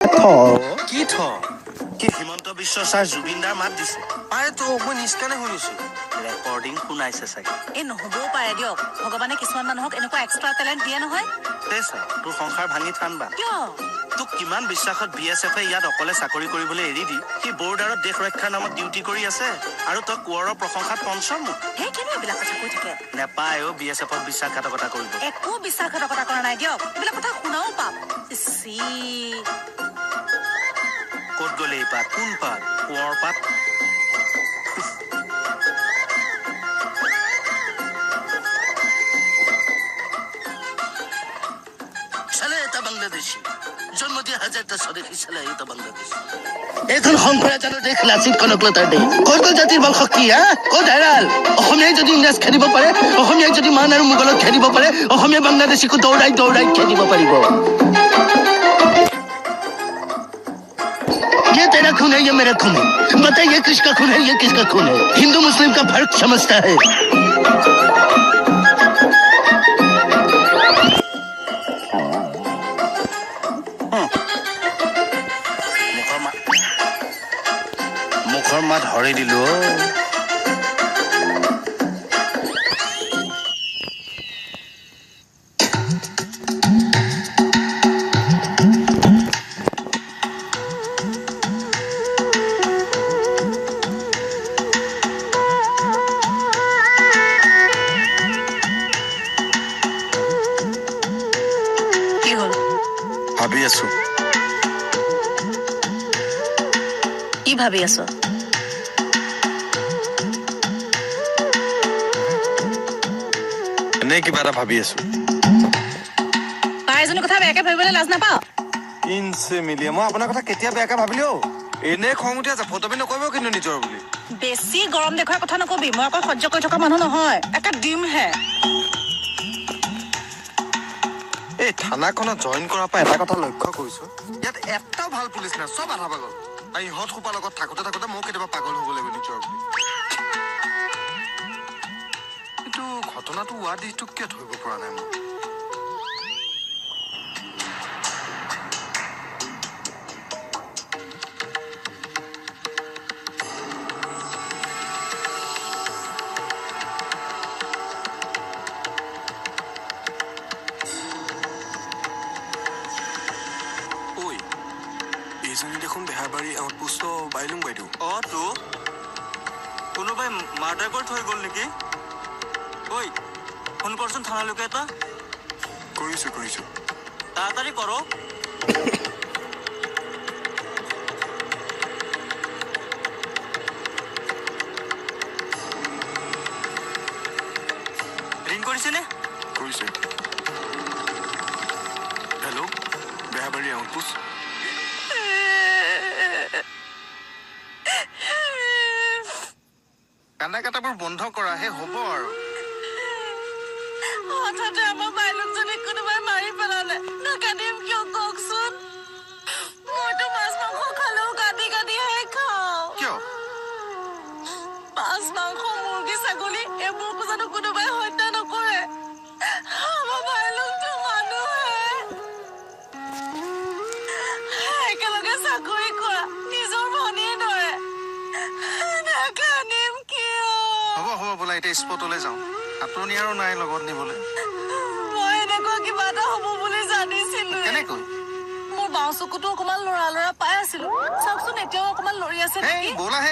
কি থ কি হিমন্ত বিশ্ব ছাৰ জুবিনদাৰ মাত দিছে পাৰেতো মই নিষ্কানে শুনিছো ৰেকৰ্ডিং শুনাইছে চাগে এই নহবও পাৰে দিয়ক ভগৱানে কিছুমান মানুহক এনেকুৱা এক্সট্ৰা টেলেণ্ট দিয়ে নহয় তোৰ সংসাৰ ভাঙি ঠাণ্ডা কিয় তোক কিমান বিশ্বাসত BSF ইয়াত অকলে চাকৰি কৰিবলৈ এৰি দি সি বৰ্ডাৰত দেশ ৰক্ষাৰ নামত ডিউটি কৰি আছে আৰু তই কোঁৱৰৰ প্ৰশংসাত পঞ্চম সেই কেনে এইবিলাক কথা কৈ থাকে নেপায় BSFত বিশ্বাসঘাতকতা কৰিব একো বিশ্বাসঘাতকতা কৰা নাই দিয়ক এইবিলাক কথা শুনাও পাপ ক'ত গ'লে এই পাত কোন পাত কোঁৱৰ পাত বাংলাদেশী জন্ম দিয়া হাজাৰটা স্বদেশী ছেলে এটা বাংলাদেশ এখন শংকৰাজানৰ দেশ লাচিত কনকলতাৰ দেশ ক'ত জাতিৰ বল শক্তি ক'ত হেৰাল অসমীয়াই যদি ইংৰাজ খেদিব পাৰে অসমীয়াই যদি মান আৰু মোগলক খেদিব পাৰে অসমীয়া বাংলাদেশীকো দৌৰাই দৌৰাই খেদিব পাৰিব ये तेरा खून है ये मेरा खून है बता ये किसका खून है ये किसका खून है हिंदू मुस्लिम का फर्क समझता है মুখৰ মাত হৰি দিলো কি হ'ল ভাবি আছো কি ভাবি আছো এনে কিবা এটা ভাবি আছো তাই এজনী কথা বেয়াকে ভাবিবলৈ লাজ নাপাওঁ ইনছে মিলিয়ে মই আপোনাৰ কথা কেতিয়া বেয়াকে ভাবিলো এনে খং উঠি আছে ফটোবি নকৰিব কিন্তু নিজৰ বুলি বেছি গৰম দেখুৱাৰ কথা নকবি মই আকৌ সহ্য কৰি থকা মানুহ নহয় একে ডিমহে এই থানাখনত জইন কৰাৰ পৰা এটা কথা লক্ষ্য কৰিছো ইয়াত এটাও ভাল পুলিচ নাই চব আধা পাগল আৰু ইহঁত সোপাৰ লগত থাকোতে থাকোতে মই কেতিয়াবা পাগল হ'ব লাগিব নিজৰ বুলি কিন্তু ঘটনাটো হোৱা দিশটোক কিয় ধৰিব পৰা নাই মই এইজনী দেখোন বেহাৰবাৰী আউটপোষ্ট বাইলুং বাইদেউ তো কোনোবাই মাৰ্ডাৰ কৰি থৈ গ'ল নেকি ঐ ফোন কৰচোন থানালৈকে এটা কৰিছো তাড়াতাড়ি কৰো ৰিং কৰিছেনে কৰিছে হেল্ল' বেহাৰবাৰী আউটপোষ্ট কান্দা কাটাবোৰ বন্ধ কৰাহে হ'ব আৰু হঠাতে আমাৰ বাইলুকজনীক কোনোবাই মাৰি পেলালে নাকান্দিম কিয় কওকচোন মইতো মাছ মাংস খালেও কাটি কাটিহে খাওঁ কিয় মাছ মাংস মুৰ্গী ছাগলী এইবোৰকো জানো কোনোবাই হত্যা নকৰে আমাৰ বাইলুকটো মানুহে একেলগে চাকৰি কৰা নিজৰ ভনীৰ দৰে নাকান্দিম কিয় হ'ব বোলা এতিয়া স্পটলৈ যাওঁ আপুনি আৰু নাই লগত নিবলৈ মই এনেকুৱা কিবা এটা হ'ব বুলি জানিছিলো কেনেকৈ মোৰ বাওঁ চকুটো অকমান লৰা পাই আছিলো চাওকচোন এতিয়াও অকমান লৰি আছে নেকি ব'লাহে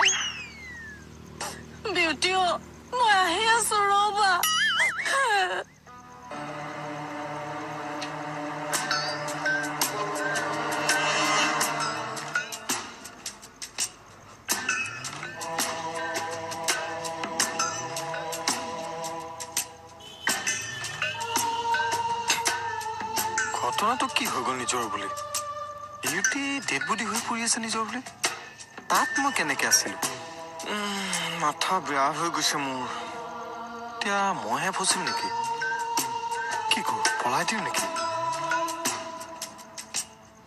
বিউটিও মই আহি আছো ৰবা ঘটনাটো কি হৈ গ'ল নিজৰ বুলি ইউটি ডেড বডি হৈ পৰি আছে নিজৰ বুলি তাত মই কেনেকে আছিলো মাথা বেয়া হৈ গৈছে মোৰ এতিয়া মইহে ফচিম নেকি কি কৰো পলাই দিওঁ নেকি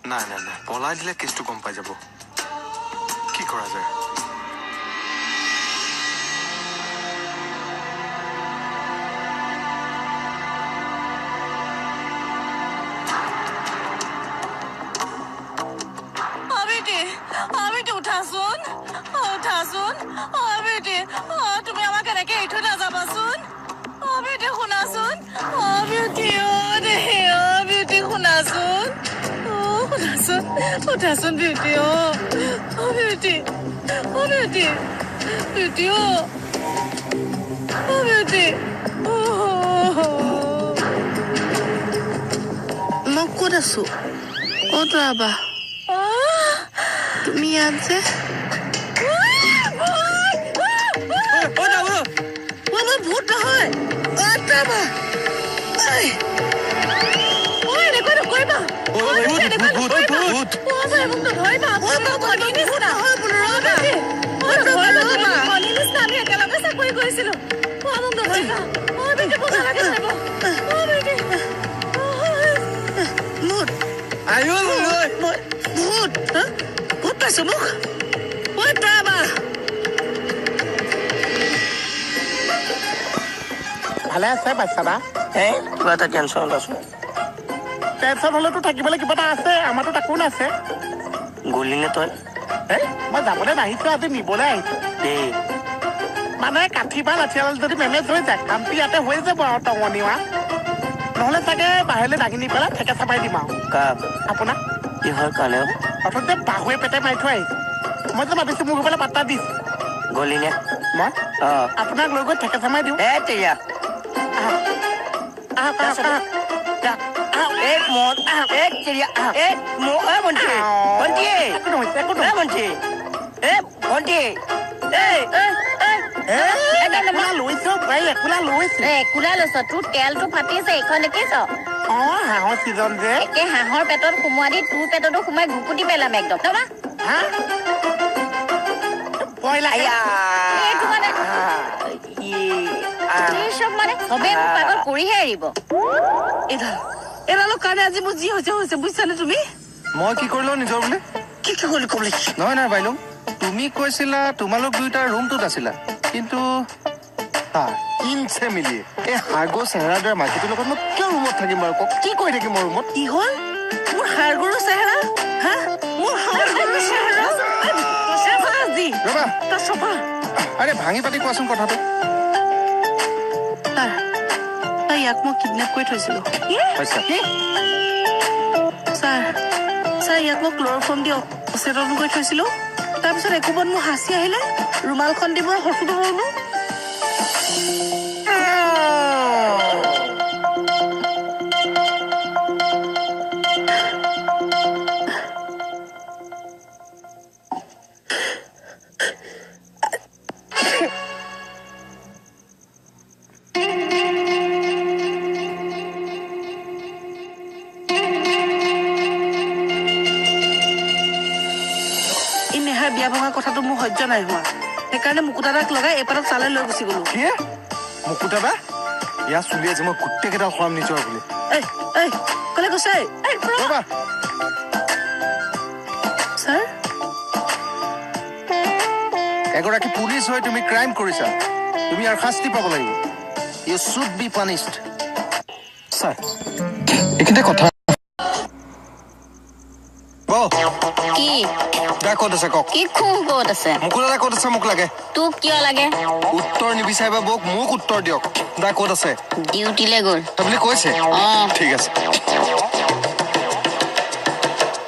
নাই পলাই দিলে কেছটো গম পাই যাব কি কৰা যায় বেটি উঠাচোন উঠাচোন বেটি তুমি আমাক এনেকে এৰি থৈ নাযাবাচোন বেটি শুনাচোন বেটি বেটি শুনাচোন শুনাচোন উঠাচোন বেটি বেটি বেটি বেটি বেটি মই ক'ত আছো ক'ত ৰাবা তুমি ইয়াত যে মই ভূত নহয় ৰাবা এনেকৈ নকৰিবা আমি একেলগে চাকৰি কৰিছিলো মোক নধৰিবা বেটি মোৰ নালাগে ধৰিব বেটি ভূত ভূত পাইছো মোক ৰাবা ভালে আছে বাচ্চাটা কিবা এটা টেনশ্যন আছো টেনশ্যন হলেতো থাকিবলৈ কিবা এটা আছে আমাৰতো তাকো আছে গলি নে তই মই যাবলৈ নাহিছো আজি নিবলৈ আহিছো দেই মানে কাঠি বা লাঠিডাল যদি মেনেজ হৈ যায় কামটো ইয়াতে হৈ যাব আৰু টঙনিওৱা নহ'লে চাগে বাহিৰলৈ দাঙি নি পেলাই ঠেকেচা চাপাই দিম আৰু কাপ আপোনাক কিহৰ কাৰণে অথচ যে বাহুৱে পেটে মাৰি থৈ আহিছো মই যে ভাবিছো মোক পেলাই পাত্তা দিছো গলি নে মই আপোনাক লৈ গৈ ঠেকেচা মাৰি দিওঁ তেয়া আহক এক মত এক তেয়া এক মো ভণ্টি ভণ্টি একো নহয় একো নহয় ভণ্টি ভণ্টি একোলা লৈছো প্ৰায় একোলা লৈছো একুলা লৈছ তোৰ তেলটো ফাটিছে এইখন দেখিছ হাঁহৰ ছিজন যে একে হাঁহৰ পেটত সোমোৱা দি তোৰ পেটতো সোমাই ঘুকুটি পেলাম একদম তবা হা ভয় লাগে এইটো মানে এই চব মানে চবে মোক পাগল কৰিহে এৰিব এডালৰ কাৰণে আজি মোৰ যি হৈছে বুজিছানে তুমি মই কি কৰিলো নিজৰ বুলি কি কৰিলি ক'বলৈ নহয় নহয় বাইলুং তুমি কৈছিলা তোমালোক দুইটাৰ ৰুমটোত আছিলা কিন্তু কিনছে মিলি এই হাগো চেহেৰাৰ দৰে মাইকীটোৰ লগত মই কিয় ৰুমত থাকিম বাৰু কওক কি কৰি থাকিম মই ৰুমত কি হ'ল মোৰ হাড়গৰু চেহেৰা হা মোৰ হাড়গৰু চেহেৰা আজি ৰবা তাৰ চফা আৰে ভাঙি পাতি কোৱাচোন কথাটো তাই ইয়াক মই কিডনেপ কৰি থৈছিলো পাইছা ছাৰ ইয়াক মই ক্ল'ৰফৰ্ম দি অচেতন কৰি থৈছিলো তাৰপিছত একোবন মোৰ হাঁচি আহিলে ৰুমালখন দি মই হচুত হলো বিয়া ভঙা কথাটো মোৰ সহ্য নাই হোৱা সেইকাৰণে মুকুতাদাক লগাই এইপাৰত চালে লৈ গুচি গলো কি মুকুতাদা ইয়াৰ চুলি আছে মই গোটেইকেইটা খোৱাম নিজৰ বুলি কলে কৈছে ৰবা ছাৰ এগৰাকী পুলিচ হৈ তুমি ক্ৰাইম কৰিছা তুমি ইয়াৰ শাস্তি পাব লাগিব ইউ শুড বি পানিছড ছাৰ এইখিনিতে কথা কি ক'ত আছে কওক কি খুব ক'ত আছে মুকুতাদা ক'ত আছে মোক লাগে তোক কিয় লাগে উত্তৰ নিবিচাৰিবা বৌক মোক উত্তৰ দিয়ক দা ক'ত আছে ডিউটিলে গ'ল বুলি কৈছে ঠিক আছে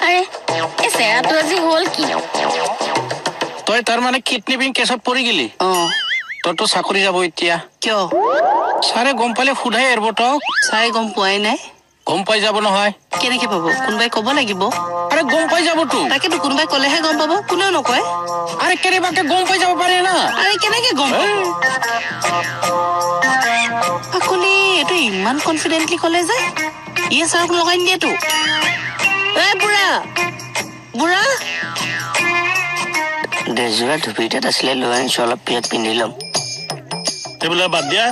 আৰে এই চেৰাটো আজি হ'ল কি তই তাৰ মানে কিডনেপিং কেছত পৰি গেলি তোৰতো চাকৰি যাব এতিয়া কিয় ছাৰে গম পালে সোধাই এৰিব তক ছাৰে গম পোৱাই নাই গম পাই যাব নহয় কেনেকে পাব কোনোবাই ক'ব লাগিব আৰে গম পাই যাবতো তাকেতো কোনোবাই ক'লেহে গম পাব কোনেও নকয় আৰে কেনেবাকে গম পাই যাব পাৰে না আৰে কেনেকে গম পাব আপুনি এইটো ইমান কনফিডেন্টলি ক'লে যে ইয়ে ছাৰক লগাই নিদিয়েতো বুঢ়া বুঢ়া ড্ৰেছযোৰা ধুপিটাত আছিলে লৈ আনিছো অলপ পিয়াত পিন্ধি ল'ম এইবিলাক বাদ দিয়া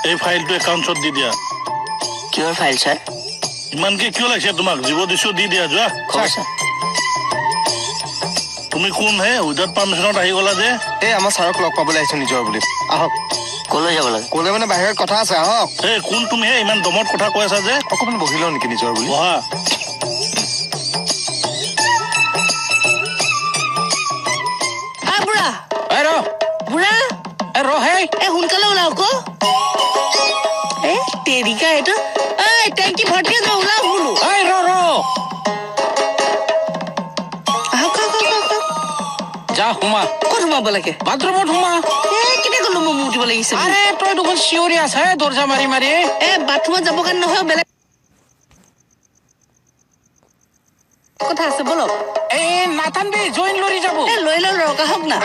এই ফাইলটো একাউণ্টছত দি দিয়া কিহৰ ফাইল ছাৰ ইমানকে কিয় লাগিছে তোমাক জীৱ দিছো দি দিয়া যোৱা তুমি কোন হে উইদাউট পাৰ্মিশ্যনত আহি গলা যে এই আমাৰ ছাৰক লগ পাবলৈ আহিছো নিজৰ বুলি আহক কলৈ যাব লাগে ক'লে মানে বাহিৰত কথা আছে আহক এই কোন তুমি হে ইমান দমত কথা কৈ আছা যে অকণমান বহি লওঁ নেকি নিজৰ বুলি বহা ৰহে সোনকালে ওলাও আকৌ তেৰিকা এইটো টেংকি ভৰ্তি আছে ওলাও বোলো ৰ আহক যা সোমা ক'ত সোমাব লাগে বাথৰুমত সোমা কেতিয়া গ'লো মই মুতিব লাগিছে আৰে তই দেখোন চিঞৰি আছা দৰ্জা মাৰি মাৰি বাথৰুমত যাব কাৰণে নহয় বেলেগ কথা আছে বলক নাথানবি জইন লৰি যাব লৈ লওঁ ৰক আহক না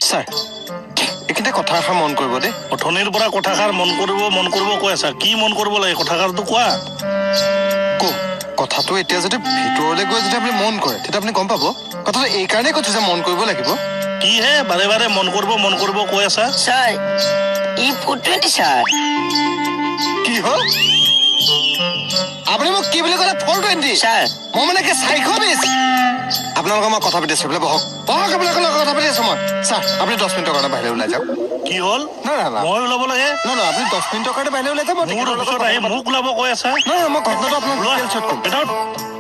ছাৰ এইখিনিতে কথা এষাৰ মন কৰিব দেই অথনিৰ পৰা কথাষাৰ মন কৰিব কৈ আছা কি মন কৰিব লাগে কথাষাৰটো কোৱা কথাটো এতিয়া যদি ভিতৰলৈ গৈ যদি আপুনি মন কৰে তেতিয়া আপুনি গম পাব কথাটো এইকাৰণেই কৈছো যে মন কৰিব লাগিব কি হে বাৰে বাৰে মন কৰিব কৈ আছা ছাৰ ই ফুটুৱেটি ছাৰ কি হ'ল আপুনি মোক কি বুলি ক'লে 420 ছাৰ মই মানে কি 420 আপোনালোকৰ মই কথা পাতি আছো বোলে বহক আপোনালোকৰ লগত কথা পাতি আছো মই ছাৰ আপুনি 10 মিনিটৰ কাৰণে বাহিৰলৈ ওলাই যাওক কি হ'ল নাই মই ওলাব লাগে আপুনি 10 মিনিটৰ কাৰণে বাহিৰলৈ ওলাই যাব মোৰ ওচৰত আহি মোক ওলাব কৈ আছা নাই মই ঘটনাটো আপোনাক ওলোৱা ডিটেইলছত ক'ম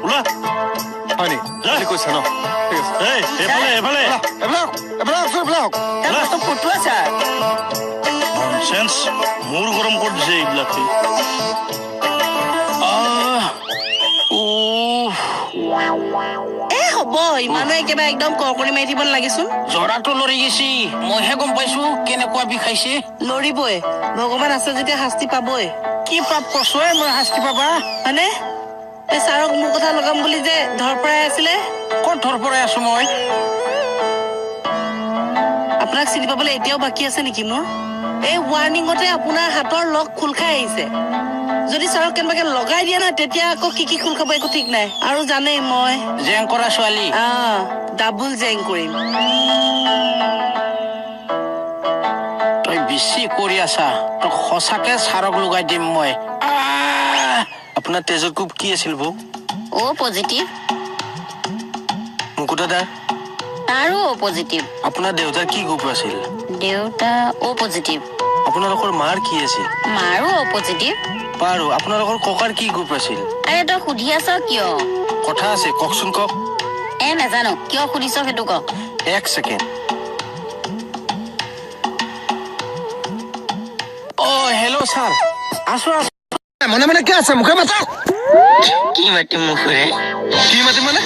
ওলোৱা হয় নি আপুনি কৈছে ন ঠিক আছে এইফালে ফুটুৱা ছাৰ ননচেন্স মোৰ গৰম কৰি দিছে এইবিলাকে হ'ব ইমানো একেবাৰে একদম কৰকৰি মাৰি দিব নালাগেচোন জৰাটো লৰি গৈছি মইহে গম পাইছো কেনেকুৱা বিষাইছে লৰিবই ভগৱান আছে যেতিয়া শাস্তি পাবই কি পাপ কৰছো মই শাস্তি পাবা হয়নে এই ছাৰক মোৰ কথা লগাম বুলি যে ধৰপৰাই আছিলে ক'ত ধৰপৰাই আছো মই আপোনাক চিনি পাবলৈ এতিয়াও বাকী আছে নেকি মোৰ এই ৱাৰ্ণিঙতে আপোনাৰ হাতৰ লক খোল খাই আহিছে যদি ছাৰক কেনেবাকে লগাই দিয়া না তেতিয়া আকৌ কি খোল খাব একো ঠিক নাই আৰু জানেই মই জেং কৰা ছোৱালী ডাবুল জেং কৰিম তই বেছি কৰি আছা তই সঁচাকে ছাৰক লগাই দিম মই আপোনাৰ তেজৰ গ্ৰুপ কি আছিল বৌ অ' পজিটিভ মুকু দাদা তাৰো অ' পজিটিভ আপোনাৰ দেউতাৰ কি গ্ৰুপ আছিল দেউতা অ' পজিটিভ আপোনালোকৰ মাৰ কি আছিল মাৰো অ' পজিটিভ বাৰু আপোনালোকৰ ককাৰ কি গ্ৰুপ আছিল আৰে তই সুধি আছ কিয় কথা আছে কওকচোন কওক নাজানো কিয় সুধিছ সেইটো ক এক ছেকেণ্ড হেল্ল' ছাৰ আছো মনে কি আছে মুখে মাতা কি মাতিম মুখেৰে কি মাতিম মানে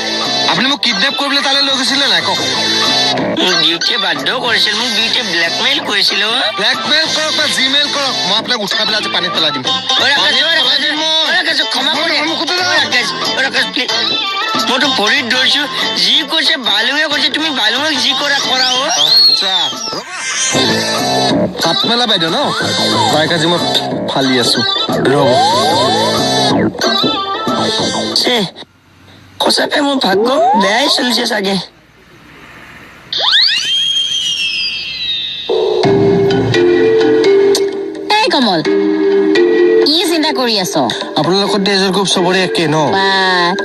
আপুনি মোক কিডনেপ কৰিবলৈ তালৈ লৈ গৈছিলে নাই কওক মোক ডিউটিয়ে বাধ্য কৰিছিল মোক ডিউটিয়ে ব্লেকমেইল কৰিছিল ব্লেকমেইল কৰক বা জিমেইল কৰক মই আপোনাক উঠাই পেলাই আজি পানীত পেলাই দিম মইতো ভৰিত ধৰিছো যি কৈছে বালুঙে কৈছে তুমি বালুঙক যি কৰা হাত মেলা বাইদেউ ন বাইক আজি মই ফালি আছো ৰ'ব সঁচাকে মোৰ ভাগ্য বেয়াই চলিছে চাগে এই কমল কি চিন্তা কৰি আছ আপোনালোকৰ তেজৰ গ্ৰুপ চবৰে একে ন বা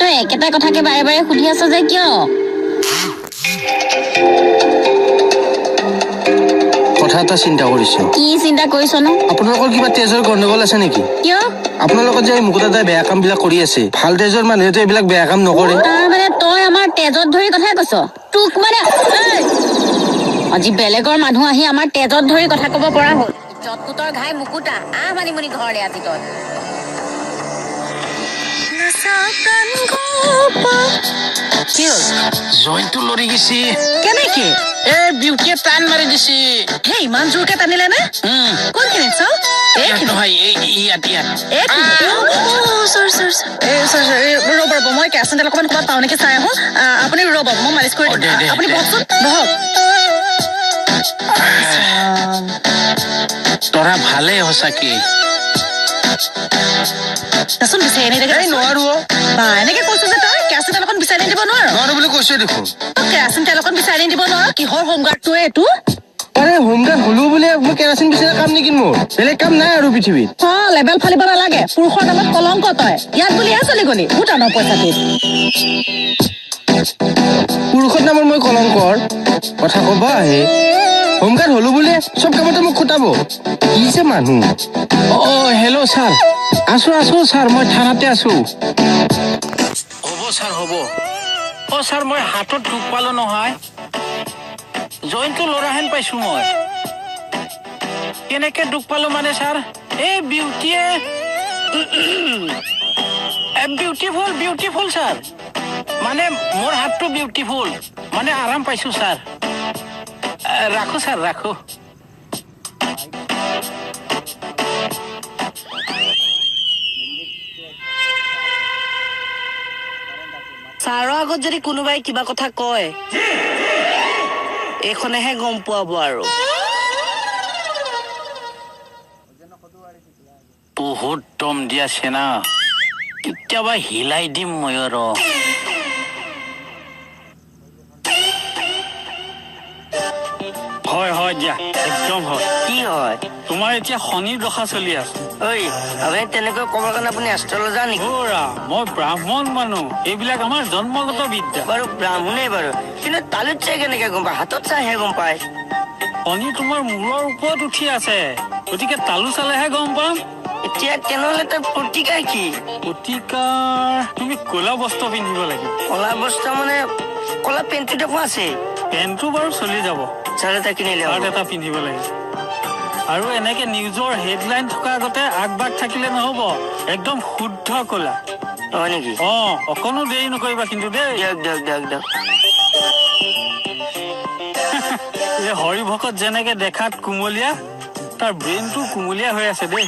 তই একেটা কথাকে বাৰে বাৰে সুধি আছ যে কিয় কথা এটা চিন্তা কৰিছো কি চিন্তা কৰিছ নো আপোনালোকৰ কিবা তেজৰ গণ্ডগোল আছে নেকি কিয় আপোনালোকৰ যে মুকু দাদাই বেয়া কাম বিলাক কৰি আছে ভাল তেজৰ মানুহেতো এইবিলাক বেয়া কাম নকৰে তাৰ মানে তই আমাৰ তেজত ধৰি কথাই কৈছ তোক মানে আজি বেলেগৰ মানুহ আহি আমাৰ তেজত ধৰি কথা কব পৰা হ'ল জতকুতৰ ঘাই মুকুতা মানিমুনি ঘৰলে আজি তই কি হ'ল জইনটো লৰি গৈছি কেনেকে বিউটিয়ে টান মাৰি দিছি ইমান জোৰকে টানিলে নে কোনখিনিত চাও নহয় ইয়াত ৰ'ব মই কেৰাচিন তেল অকমান ক'ৰবাত পাওঁ নেকি চাই আহোঁ আপুনি ৰ'ব মই মালিচ কৰি দিম আপুনি বহকচোন বহক তৰা ভালে সঁচাকে দেচোন বিচাৰি আনি নোৱাৰো বা এনেকে কৈছো যে তই কেৰাচিন তেল অকণ বিচাৰি আনি দিব নোৱাৰ বুলি কৈছো দেখোন কেৰাচিন তেল অকণ বিচাৰি আনি দিব নোৱাৰ কিহৰ হোমগাৰ্ডটোৱে এইটো আৰে হোমগাৰ্ড হলো বুলি মই কেৰাচিন বিচৰা কাম নেকি মোৰ বেলেগ কাম নাই আৰু পৃথিৱীত লেবেল ফালিব নালাগে পুৰুষৰ নামত কলংক তই ইয়াত বুলিহে চলি গলি ভূটানৰ পইচাটো পুৰুষৰ নামৰ মই কলংকৰ কথা কব আহে হোমগাৰ্ড হলো বুলি চব কামতে মোক খুটাব কি যে মানুহ হেল্ল' ছাৰ আছো ছাৰ মই থানাতে আছো হ'ব ছাৰ হ'ব ছাৰ মই হাতত দুখ পালো নহয় জইনটো ল'ৰাহেন পাইছো মই কেনেকে দুখ পালো মানে ছাৰ এই বিউটিয়ে বিউটিফুল ছাৰ মানে মোৰ হাতটো বিউটিফুল মানে আৰাম পাইছো ছাৰ ৰাখো ছাৰ ৰাখো ছাৰৰ আগত যদি কোনোবাই কিবা কথা কয় এইখনেহে গম পোৱাব আৰু বহুত দম দি আছে না কেতিয়াবা হিলাই দিম মই আৰু হয় দিয়া একদম হয় কি হয় তোমাৰ এতিয়া শনিৰ দশা চলি আছে ঐ আপুনি তেনেকৈ ক'বৰ কাৰণে আপুনি এষ্ট্ৰলজাৰ নেকি মই ব্ৰাহ্মণ মানুহ এইবিলাক আমাৰ জন্মগত বিদ্যা বাৰু ব্ৰাহ্মণেই বাৰু কিন্তু তালুত চাই কেনেকে গম পায় হাতত চাইহে গম পায় শনি তোমাৰ মূৰৰ ওপৰত উঠি আছে গতিকে তালু চালেহে গম পাম এতিয়া তেনেহ'লে তাৰ প্ৰতিকাৰ কি প্ৰতিকাৰ তুমি ক'লা বস্ত্ৰ পিন্ধিব লাগিব কলা বস্ত্ৰ মানে কলা পেণ্টটো দেখোন আছে পেণ্টটো বাৰু চলি যাব চাৰ্ট এটা কিনিলে চাৰ্ট এটা পিন্ধিব লাগিব আৰু এনেকে নিউজৰ হেডলাইন থকা আগতে আগবাগ থাকিলে নহ'ব একদম শুদ্ধ ক'লা হয় নেকি অকণো দেৰি নকৰিবা কিন্তু দেই দিয়ক এই হৰিভকত যেনেকে দেখাত কুমলীয়া তাৰ ব্ৰেইনটো কুমলীয়া হৈ আছে দেই